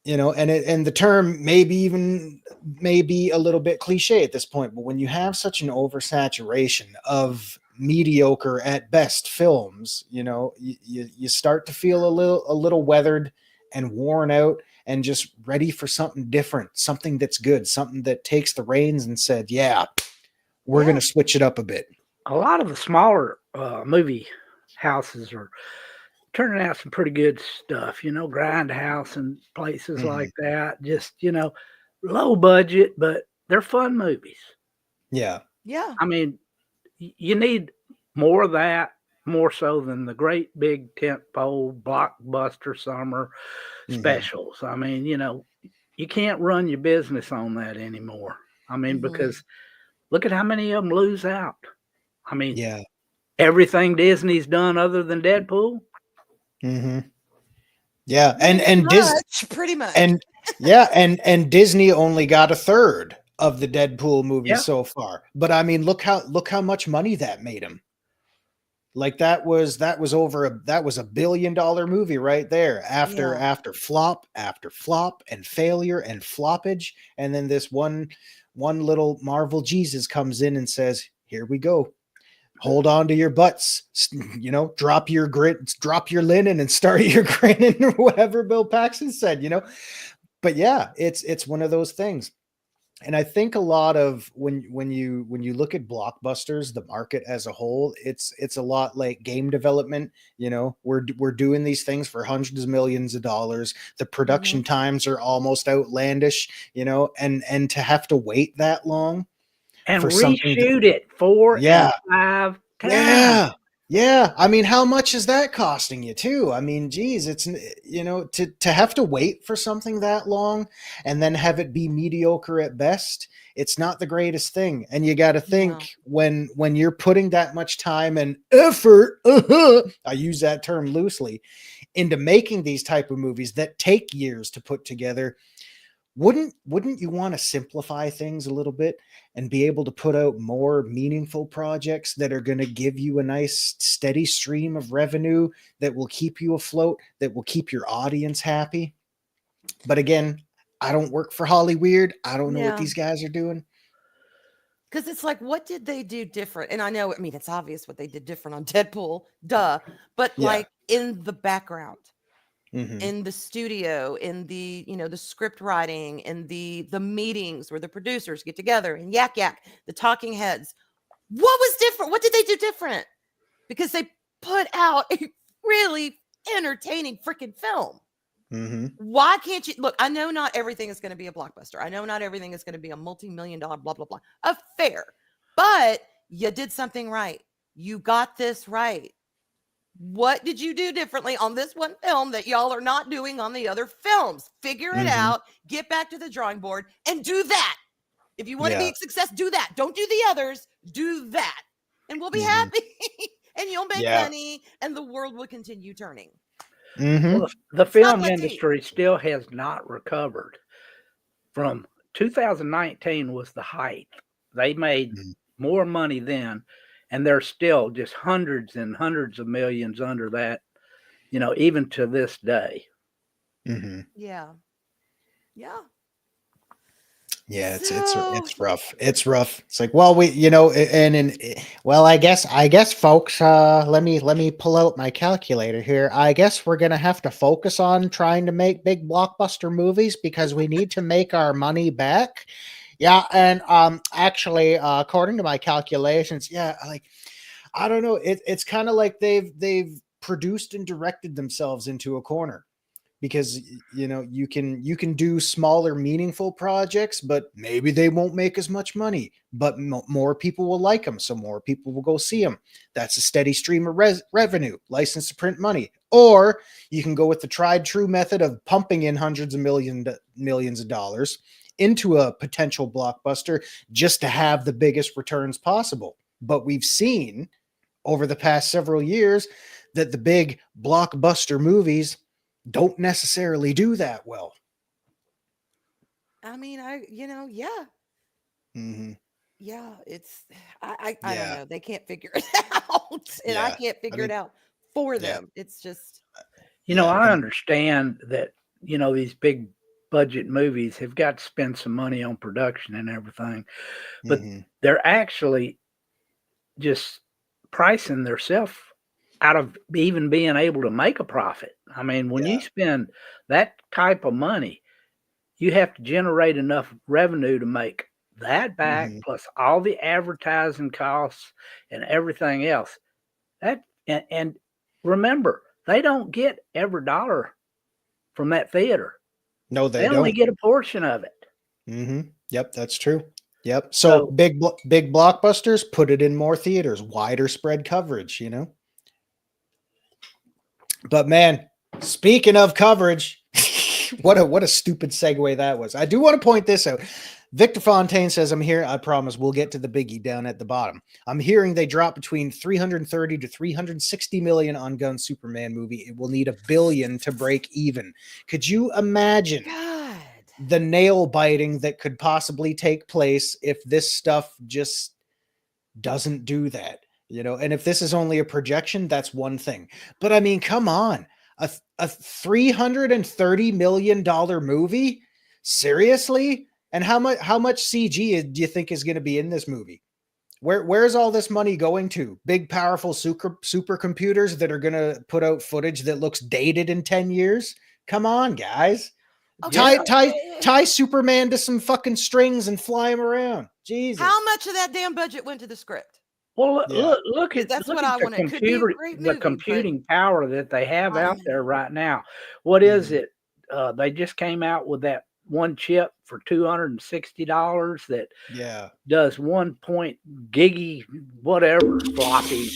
and the term may be a little bit cliche at this point, but when you have such an oversaturation of mediocre at best films, you start to feel a little weathered and worn out and just ready for something different, something that's good, something that takes the reins and said, we're going to switch it up a bit. A lot of the smaller movie houses are turning out some pretty good stuff, Grindhouse and places like that. Just, low budget, but they're fun movies. Yeah. I mean, you need more of that, more so than the great big tentpole blockbuster summer specials. I mean, you can't run your business on that anymore. I mean, because look at how many of them lose out. I mean, everything Disney's done other than Deadpool. Mm-hmm. Yeah, and Disney pretty much. and yeah, and Disney only got a third of the Deadpool movie Yeah. so far. But I mean, look how much money that made him. Like that was a $1 billion movie right there after flop and failure and floppage, and then this one little Marvel Jesus comes in and says, "Here we go. Hold on to your butts, you know, drop your linen and start your grinning," or whatever Bill Paxton said, you know. But yeah, it's one of those things. And I think a lot of when you look at blockbusters, the market as a whole, it's a lot like game development. You know, we're doing these things for hundreds of millions of dollars. The production times are almost outlandish, you know, and to have to wait that long and for something reshoot it 4 Yeah. and 5 times. Yeah. Yeah. I mean, how much is that costing you too? I mean, geez, it's, you know, to have to wait for something that long and then have it be mediocre at best, it's not the greatest thing. And you got to think when you're putting that much time and effort, I use that term loosely, into making these type of movies that take years to put together, wouldn't you want to simplify things a little bit and be able to put out more meaningful projects that are going to give you a nice steady stream of revenue that will keep you afloat, that will keep your audience happy? But again, I don't work for Hollyweird. I don't know what these guys are doing. Because it's like, what did they do different? And I know, I mean, it's obvious what they did different on Deadpool, duh. But like in the background, in the studio, in the, you know, the script writing, in the meetings where the producers get together and yak the talking heads, what was different? What did they do different? Because they put out a really entertaining freaking film. Why can't you look? I know not everything is going to be a blockbuster. I know not everything is going to be a multi-million-dollar blah blah blah affair, but you did something right. You got this right. What did you do differently on this one film that y'all are not doing on the other films? Figure it out, get back to the drawing board and do that. If you want to be a success, do that. Don't do the others, do that. And we'll be happy and you'll make money and the world will continue turning. Well, the film industry still has not recovered from 2019 was the height. They made more money then. And they're still just hundreds and hundreds of millions under that, you know, even to this day. Yeah. Yeah, it's rough. It's rough. It's like, well, we, you know, well, I guess, folks, let me pull out my calculator here. I guess we're gonna have to focus on trying to make big blockbuster movies because we need to make our money back. Yeah, and actually, according to my calculations, like, I don't know, it's kind of like they've produced and directed themselves into a corner, because you know you can do smaller, meaningful projects, but maybe they won't make as much money, but more people will like them, so more people will go see them. That's a steady stream of revenue, license to print money. Or you can go with the tried true method of pumping in hundreds of millions of dollars into a potential blockbuster just to have the biggest returns possible. But we've seen over the past several years that the big blockbuster movies don't necessarily do that well. I mean, it's, I don't know. They can't figure it out and I can't figure it out for them. It's just, you know, I understand that, you know, these big budget movies have got to spend some money on production and everything, but they're actually just pricing themselves out of even being able to make a profit. I mean, when you spend that type of money, you have to generate enough revenue to make that back, plus all the advertising costs and everything else. That and remember, they don't get every dollar from that theater. No, they don't. Only get a portion of it. Yep, that's true. Yep. So big blockbusters, put it in more theaters, wider spread coverage, you know. But man, speaking of coverage, what a stupid segue that was. I do want to point this out. Victor Fontaine says, I'm here. I promise we'll get to the biggie down at the bottom. I'm hearing they drop between 330 to 360 million on Gunn Superman movie. It will need $1 billion to break even. Could you imagine God. the nail biting that could possibly take place if this stuff just doesn't do that? You know, and if this is only a projection, that's one thing. But I mean, come on, a $330 million movie? Seriously? And how much CG do you think is going to be in this movie? Where's all this money going to? Big, powerful supercomputers that are going to put out footage that looks dated in 10 years? Come on, guys. Tie Superman to some fucking strings and fly him around. Jesus. How much of that damn budget went to the script? Well, Yeah. look at That's look what at I the want. It could be a computer, great the movie, but computing power that they have I out there know. right now. What is Mhm. it? They just came out with that one chip for $260 that Yeah. does 1 giggy whatever floppy.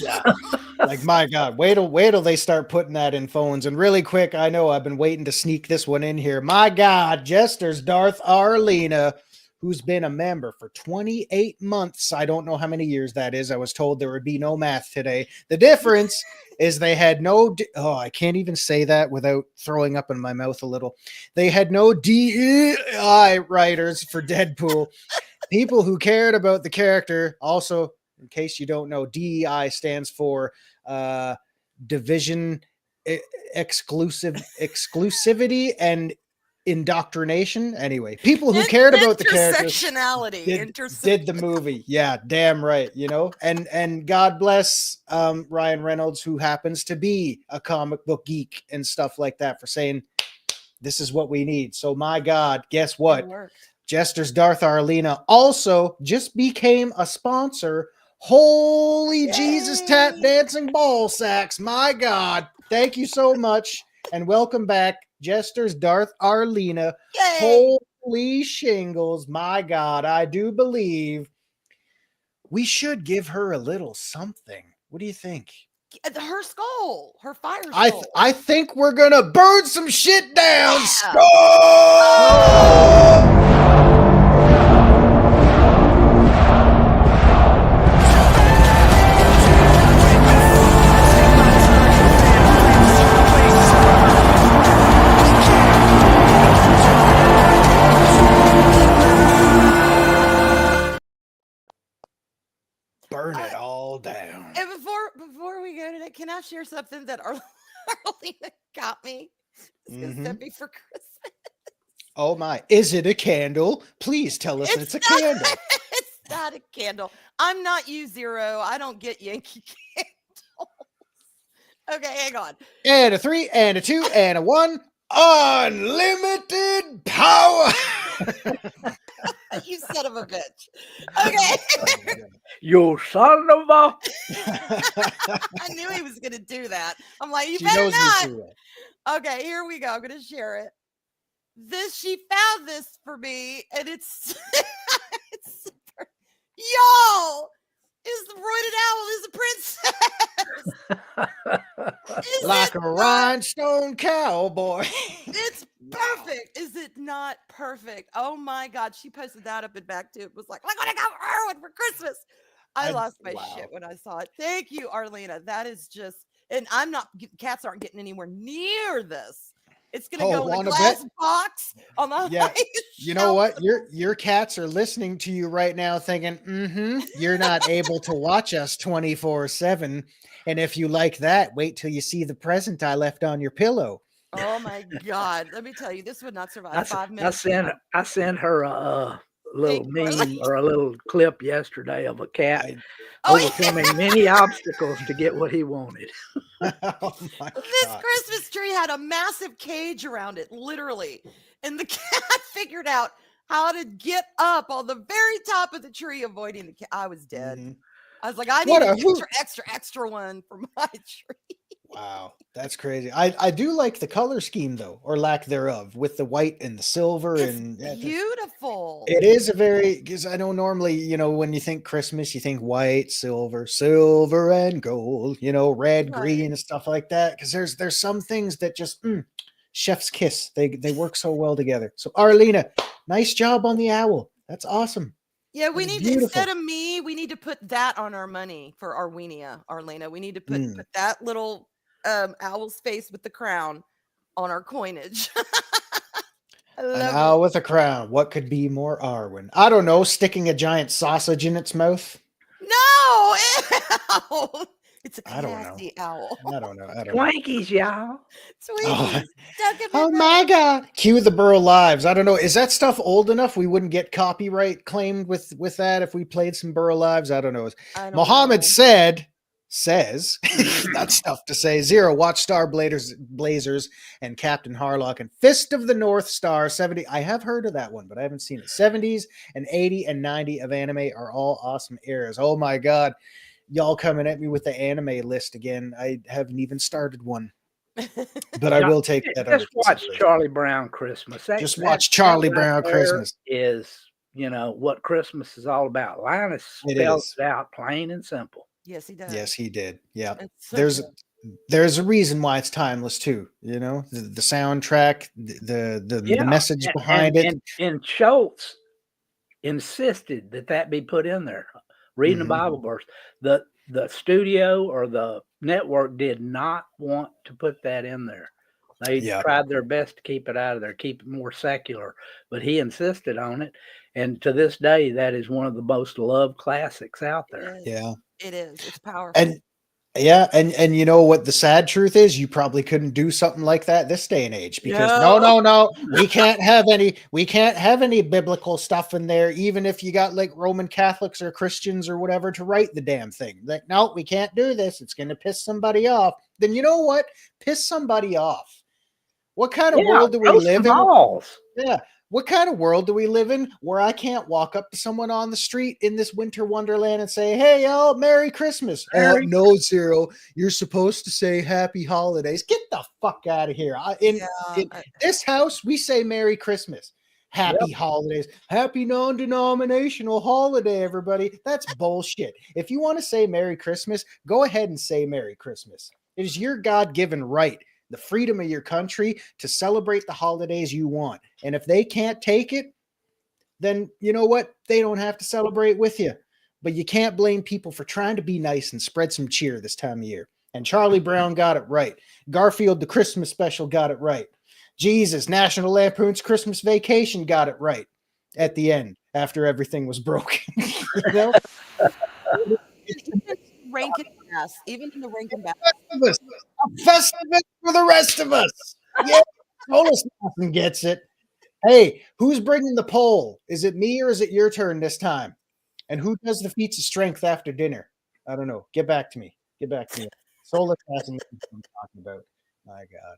Like, my God, wait till they start putting that in phones. And really quick, I know I've been waiting to sneak this one in here. My God, Jester's Darth Arlena, who's been a member for 28 months. I don't know how many years that is. I was told there would be no math today. The difference is they had no, I can't even say that without throwing up in my mouth a little. They had no DEI writers for Deadpool. People who cared about the character. Also, in case you don't know, DEI stands for division, exclusivity, and indoctrination. Anyway, people who cared about the characters Intersectionality. did the movie. Yeah, damn right. You know, and God bless Ryan Reynolds, who happens to be a comic book geek and stuff like that, for saying this is what we need. So my God, guess what? It worked. Jester's Darth Arlena also just became a sponsor. Holy Jesus, tap dancing ball sacks. My God. Thank you so much. And welcome back, Jester's Darth Arlena. Yay! Holy shingles. My God. I do believe we should give her a little something. What do you think? Her skull, her fire skull. I think we're going to burn some shit down. Yeah. Skull! Burn it all down. And before we go to that, can I share something that Arlena got me? Sent me for Christmas. Oh my. Is it a candle? Please tell us it's a candle. It's not a candle. I'm not you, Zero. I don't get Yankee candles. Okay, hang on. And a 3 and a 2 and a 1. Unlimited power. You son of a bitch. Okay. You son of a. I knew he was going to do that. I'm like, you She better knows me not. too well. Okay, here we go. I'm going to share it. She found this for me, and it's, it's super, y'all, is the roided owl is a princess. Is Like it a not? rhinestone cowboy. It's perfect. Is it not perfect? Oh my God. She posted that up and back too. It was like, look what I got for Erwin for Christmas. I lost my shit when I saw it. Thank you, Arlena. That is just, and cats aren't getting anywhere near this. It's gonna go in a glass box on the highest You know shelf. what? Your cats are listening to you right now thinking, you're not able to watch us 24/7. And if you like that, wait till you see the present I left on your pillow. Oh my God. Let me tell you, this would not survive 5 I minutes. sent her a little Thank you, meme or a little clip yesterday of a cat Oh, yeah. overcoming many obstacles to get what he wanted. Oh my This God. Christmas tree had a massive cage around it, literally. And the cat figured out how to get up on the very top of the tree, avoiding the cat. I was dead. Mhm. I was like, I need What an a extra one for my tree. Wow, that's crazy. I do like the color scheme though, or lack thereof, with the white and the silver. It's And beautiful. it is a very, because I know normally, when you think Christmas, you think white, silver and gold, red, Right. green, and stuff like that. Because there's some things that just chef's kiss. They work so well together. So Arlena, nice job on the owl. That's awesome. Yeah, we That's need beautiful. instead of me, we need to put that on our money for Arlena. We need to put that little owl's face with the crown on our coinage. I An love owl with a crown. What could be more Arwyn? I don't know. Sticking a giant sausage in its mouth. it. No, ew. It's a I don't know. classy owl. I don't know. Twinkies, y'all. Twinkies. Stuck in Oh the my God. Cue the Burrow Lives. I don't know. Is that stuff old enough? We wouldn't get copyright claimed with that if we played some Burrow Lives. I don't know. I don't Muhammad know. says, that's tough to say. Zero, watch Star Blazers and Captain Harlock and Fist of the North Star 70. I have heard of that one, but I haven't seen it. 70s and 80 and 90 of anime are all awesome eras. Oh my God. Y'all coming at me with the anime list again. I haven't even started one, but I will take that. Just watch Charlie Brown Christmas. Just watch Charlie Brown Christmas. Is, what Christmas is all about. Linus spells it out plain and simple. Yes, he does. Yes, he did. Yeah. So There's a reason why it's timeless too. The soundtrack, the message behind it. And Schultz insisted that be put in there. Reading the Bible verse. The studio or the network did not want to put that in there. They tried their best to keep it out of there, keep it more secular, but he insisted on it. And to this day, that is one of the most loved classics out there. Yeah, it is. It's powerful. And you know what the sad truth is? You probably couldn't do something like that this day and age because no, we can't have any biblical stuff in there, even if you got like Roman Catholics or Christians or whatever to write the damn thing. Like, no, we can't do this. It's going to piss somebody off. Then you know what? Piss somebody off. What kind of world do we live in? Yeah. What kind of world do we live in where I can't walk up to someone on the street in this winter wonderland and say, hey, y'all, Merry Christmas? No, Zero. You're supposed to say Happy Holidays. Get the fuck out of here. In this house, we say Merry Christmas. Happy Holidays. Happy non-denominational holiday, everybody. That's bullshit. If you want to say Merry Christmas, go ahead and say Merry Christmas. It is your God-given right, the freedom of your country to celebrate the holidays you want. And if they can't take it, then you know what? They don't have to celebrate with you. But you can't blame people for trying to be nice and spread some cheer this time of year. And Charlie Brown got it right. Garfield, the Christmas special, got it right. Jesus, National Lampoon's Christmas Vacation got it right at the end after everything was broken. Rankin Bass, even in the Rankin Bass. Festivus for the rest of us. Yeah, Solus gets it. Hey, who's bringing the poll? Is it me or is it your turn this time? And who does the feats of strength after dinner? I don't know. Get back to me. Solus hasn't knows what I'm talking about. My God.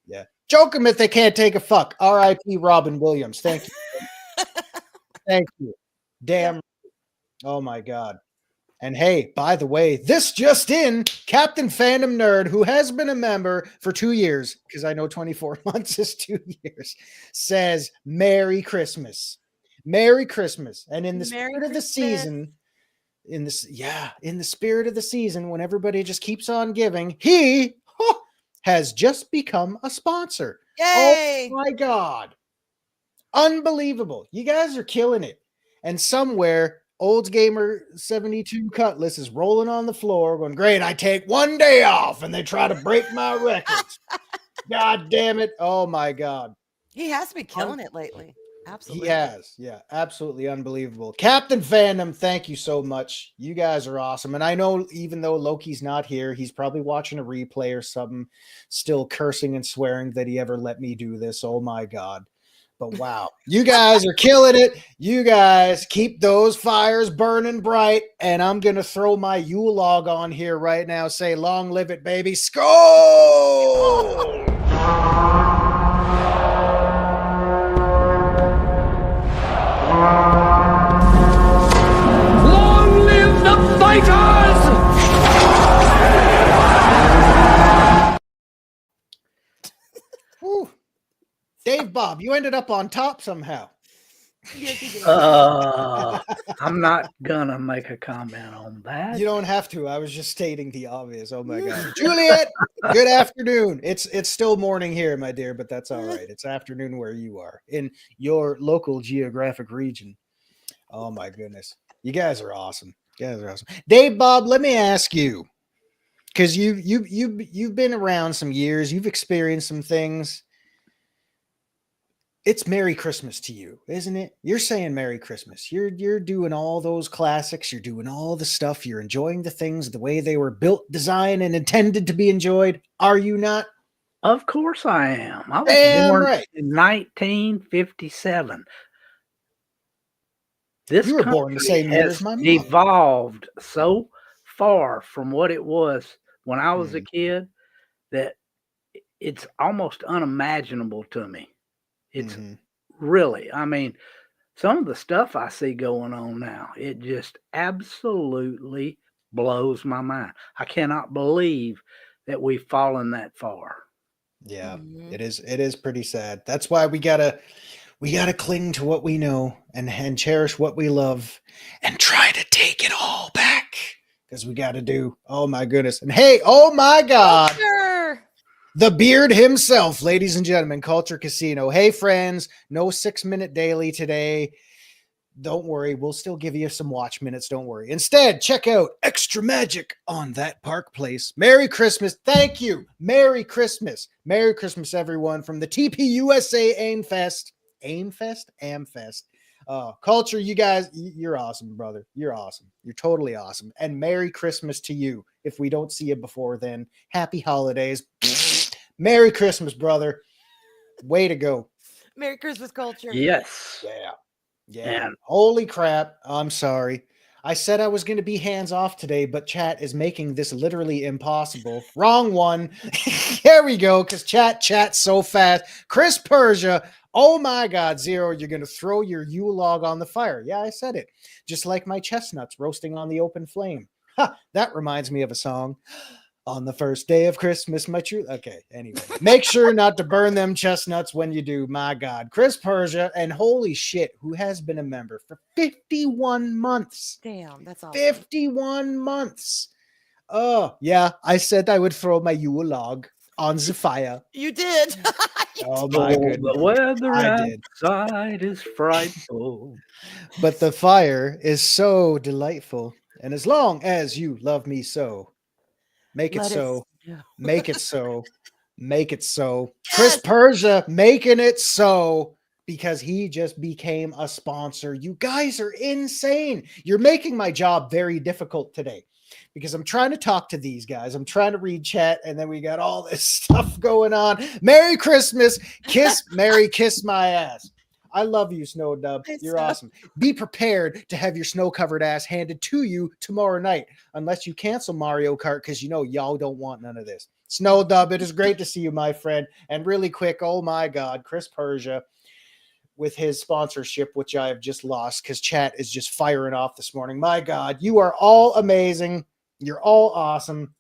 Yeah. Joke them if they can't take a fuck. R.I.P. Robin Williams. Thank you. Thank you. Damn. Oh my God. And hey, by the way, this just in, Captain Fandom Nerd, who has been a member for 2 years, because I know 24 months is 2 years, says Merry Christmas. Merry Christmas. And in the spirit of the season, in the spirit of the season, when everybody just keeps on giving, he has just become a sponsor. Yay! Oh my God. Unbelievable. You guys are killing it. And somewhere, Olds Gamer 72 Cutlass is rolling on the floor going, great, I take 1 day off and they try to break my records. God damn it. Oh my God. He has been killing it lately. Absolutely. He has. Yeah, absolutely unbelievable. Captain Fandom, thank you so much. You guys are awesome. And I know even though Loki's not here, he's probably watching a replay or something, still cursing and swearing that he ever let me do this. Oh my God. But wow, you guys are killing it. You guys keep those fires burning bright. And I'm going to throw my Yule log on here right now. Say, long live it, baby. Skål! Long live the fighters! Whew. Dave Bob, you ended up on top somehow. Yes, he did. I'm not gonna make a comment on that. You don't have to. I was just stating the obvious. Oh my God. Juliet, good afternoon. It's still morning here, my dear, but that's all right. It's afternoon where you are in your local geographic region. Oh my goodness. You guys are awesome. You guys are awesome. Dave, Bob, let me ask you, because you've been around some years, you've experienced some things. It's Merry Christmas to you, isn't it? You're saying Merry Christmas. You're doing all those classics. You're doing all the stuff. You're enjoying the things the way they were built, designed, and intended to be enjoyed. Are you not? Of course I am. I was Damn born right. in 1957. This You were born the country same year has as my mom. evolved so far from what it was when I was a Mhm. kid that it's almost unimaginable to me. It's Mhm. really, I mean, some of the stuff I see going on now, it just absolutely blows my mind. I cannot believe that we've fallen that far. Yeah, Mhm. it is. It is pretty sad. That's why we gotta cling to what we know and cherish what we love and try to take it all back because we got to do. Oh my goodness! And hey, oh my God, Culture. the beard himself, ladies and gentlemen, Culture Casino. Hey friends, no 6-minute daily today. Don't worry, we'll still give you some watch minutes. Don't worry. Instead, check out Extra Magic on That Park Place. Merry Christmas. Thank you. Merry Christmas. Merry Christmas, everyone, from the TPUSA AimFest. AimFest? AmFest. Culture, you guys, you're awesome, brother. You're awesome. You're totally awesome. And Merry Christmas to you. If we don't see you before then, happy holidays. Merry Christmas, brother. Way to go. Merry Christmas, culture. Yes. Yeah. Yeah. And Holy crap. I'm sorry. I said I was going to be hands off today, but chat is making this literally impossible. Wrong one. Here we go. Because chat's so fast. Chris Persia. Oh my God, Zero, you're going to throw your Yule log on the fire. Yeah, I said it. Just like my chestnuts roasting on the open flame. Ha, that reminds me of a song. On the first day of Christmas, my true. Okay, anyway, make sure not to burn them chestnuts when you do. My God, Chris Persia, and holy shit, who has been a member for 51 months? Damn, that's awesome. 51 months. Oh, yeah, I said I would throw my Yule log on the fire. You did. Oh, my oh, goodness. the weather I did. outside is frightful. But the fire is so delightful. And as long as you love me so, make it Let so. snow. Make it so. Make it so. Yes! Chris Persia making it so because he just became a sponsor. You guys are insane. You're making my job very difficult today because I'm trying to talk to these guys. I'm trying to read chat, and then we got all this stuff going on. Merry Christmas. Kiss, Mary, kiss my ass. I love you, Snow Dub. Hi, You're Snow. awesome. Be prepared to have your snow-covered ass handed to you tomorrow night, unless you cancel Mario Kart, because you know y'all don't want none of this. Snow Dub, it is great to see you, my friend. And really quick, oh my God, Chris Persia with his sponsorship, which I have just lost because chat is just firing off this morning. My God, you are all amazing. You're all awesome.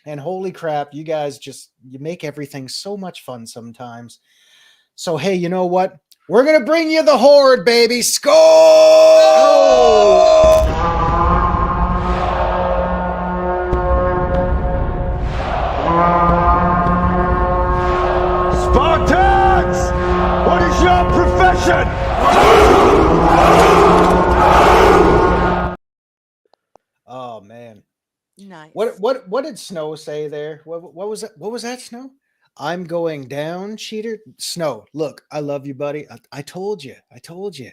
And holy crap, you guys you make everything so much fun sometimes. So, hey, you know what? We're going to bring you the horde, baby. Score! Spartans! What is your profession? Oh, man. Nice. What did Snow say there? What was that? What was that, Snow? I'm going down, cheater. Snow, look, I love you, buddy. I told you. I told you.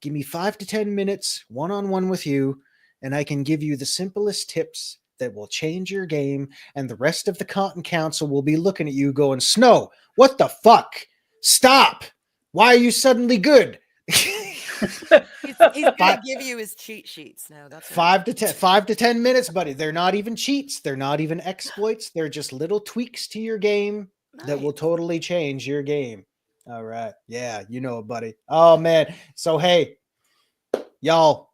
Give me 5 to 10 minutes one-on-one with you, and I can give you the simplest tips that will change your game, and the rest of the Cotton Council will be looking at you going, Snow, what the fuck? Stop. Why are you suddenly good? He's gonna give you his cheat sheets now. That's what 5 to 10 minutes, buddy. They're not even cheats. They're not even exploits. They're just little tweaks to your game that will Nice. totally change your game. All right. Yeah, you know it, buddy. Oh man. So hey, y'all,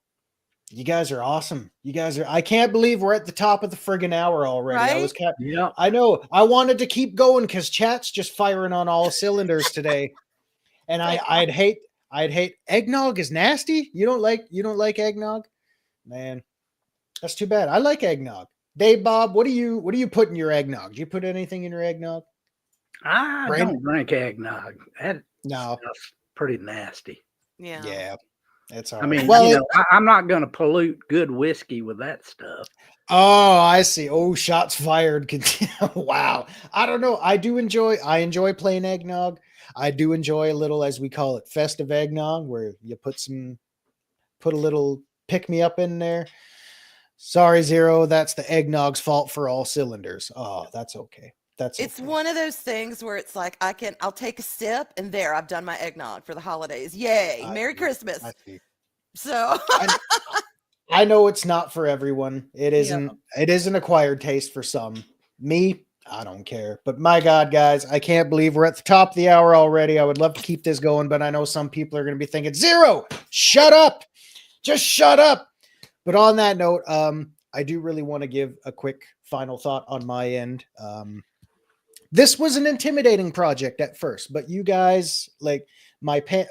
you guys are awesome. You guys are I can't believe we're at the top of the friggin' hour already. I was Right? Yeah. I know. I wanted to keep going because chat's just firing on all cylinders today. And I'd hate eggnog is nasty. You don't like eggnog? Man, that's too bad. I like eggnog. Dave, Bob, what do you put in your eggnog? Do you put anything in your eggnog? I Brandon? don't drink eggnog. That No. stuff's pretty nasty. Yeah. Yeah. It's all I right. mean, Well, I'm not going to pollute good whiskey with that stuff. oh, I see. Oh, shots fired. Wow. I don't know. I enjoy plain eggnog. I do enjoy a little, as we call it, festive eggnog, where you put a little pick me up in there. Sorry, Zero. That's the eggnog's fault for all cylinders. Oh, that's okay. It's Okay. one of those things where it's like I'll take a sip and there I've done my eggnog for the holidays. Yay. Merry Christmas. I see. So I know it's not for everyone. It isn't. Yeah. It is an acquired taste for some. Me, I don't care. But my God, guys, I can't believe we're at the top of the hour already. I would love to keep this going, but I know some people are going to be thinking, Zero, shut up. Just shut up. But on that note, I do really want to give a quick final thought on my end. This was an intimidating project at first, but you guys, like my panel,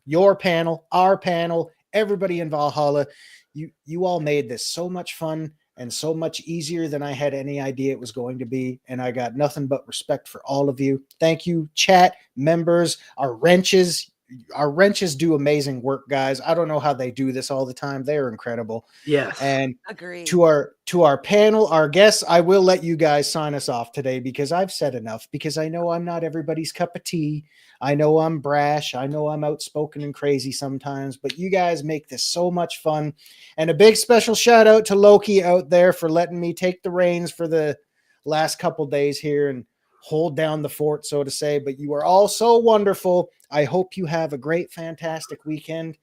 your panel, our panel, everybody in Valhalla, you all made this so much fun and so much easier than I had any idea it was going to be. And I got nothing but respect for all of you. Thank you, chat members, our wrenches. Our wrenches do amazing work, guys. I don't know how they do this all the time. They're incredible. Yes. And agree. to our panel, our guests, I will let you guys sign us off today because I've said enough, because I know I'm not everybody's cup of tea. I know I'm brash. I know I'm outspoken and crazy sometimes, but you guys make this so much fun. And a big special shout out to Loki out there for letting me take the reins for the last couple days here and hold down the fort, so to say. But you are all so wonderful. I hope you have a great, fantastic weekend,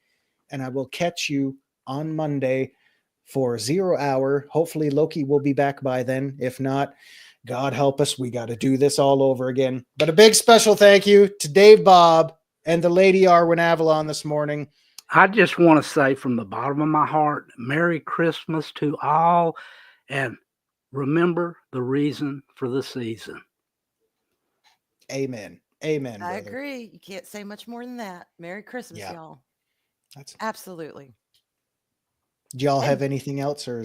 and I will catch you on Monday for 0 hour. Hopefully Loki will be back by then. If not, God help us, we got to do this all over again. But a big special thank you to Dave Bob and the Lady Arwyn Avalon this morning. I just want to say from the bottom of my heart, Merry Christmas to all, and remember the reason for the season. Amen. Amen. I brother. agree. You can't say much more than that. Merry Christmas, Yeah. y'all. That's Absolutely. Do y'all have anything else, or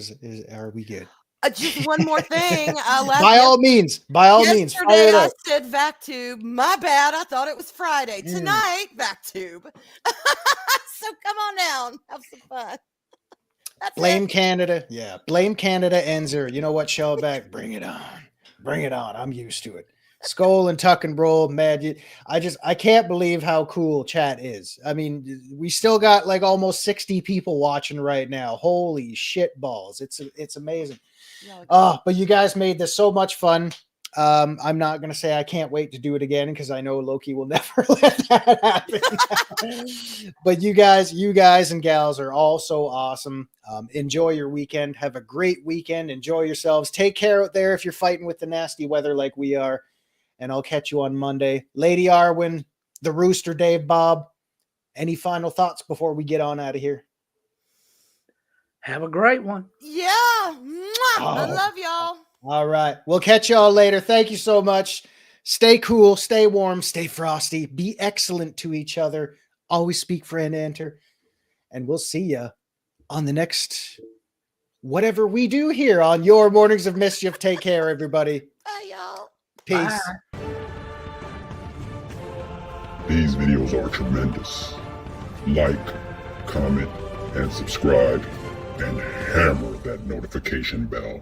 are we good? Just one more thing. By all means, fire Yesterday it I up. said VacTube. My bad. I thought it was Friday. Tonight, VacTube. So come on down. Have some fun. That's Blame it. Canada. Yeah. Blame Canada and Zero. You know what, Shellback? Bring it on. Bring it on. I'm used to it. Skull and tuck and roll, man. I can't believe how cool chat is. I mean, we still got like almost 60 people watching right now. Holy shit balls. It's amazing. But you guys made this so much fun. I'm not going to say I can't wait to do it again, because I know Loki will never let that happen. But you guys and gals are all so awesome. Enjoy your weekend. Have a great weekend. Enjoy yourselves. Take care out there if you're fighting with the nasty weather like we are. And I'll catch you on Monday. Lady Arwyn, the Rooster, Dave, Bob, any final thoughts before we get on out of here? Have a great one. Yeah. Mwah. I love y'all. All right. We'll catch y'all later. Thank you so much. Stay cool, stay warm, stay frosty, be excellent to each other. Always speak for and enter. And we'll see you on the next whatever we do here on your Mornings of Mischief. Take care, everybody. Bye, y'all. Peace. Bye. These videos are tremendous. Like, comment, and subscribe, and hammer that notification bell.